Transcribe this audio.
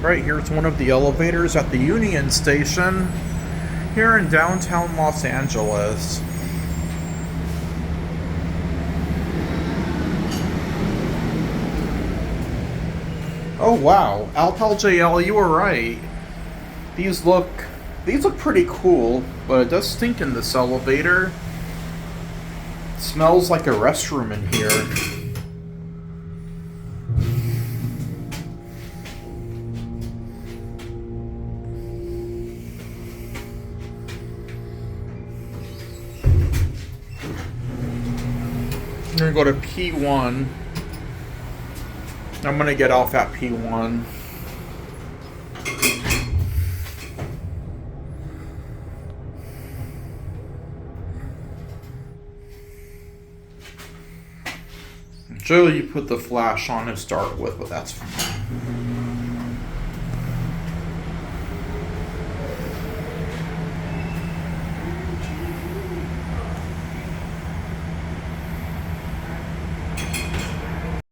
Right, here's one of the elevators at the Union Station here in downtown Los Angeles. Oh wow, Alpal JL, you were right. These look pretty cool, but it does stink in this elevator. It smells like a restroom in here. I'm gonna go to P1. I'm gonna get off at P1. Joe, you put the flash on to start with, but that's fine.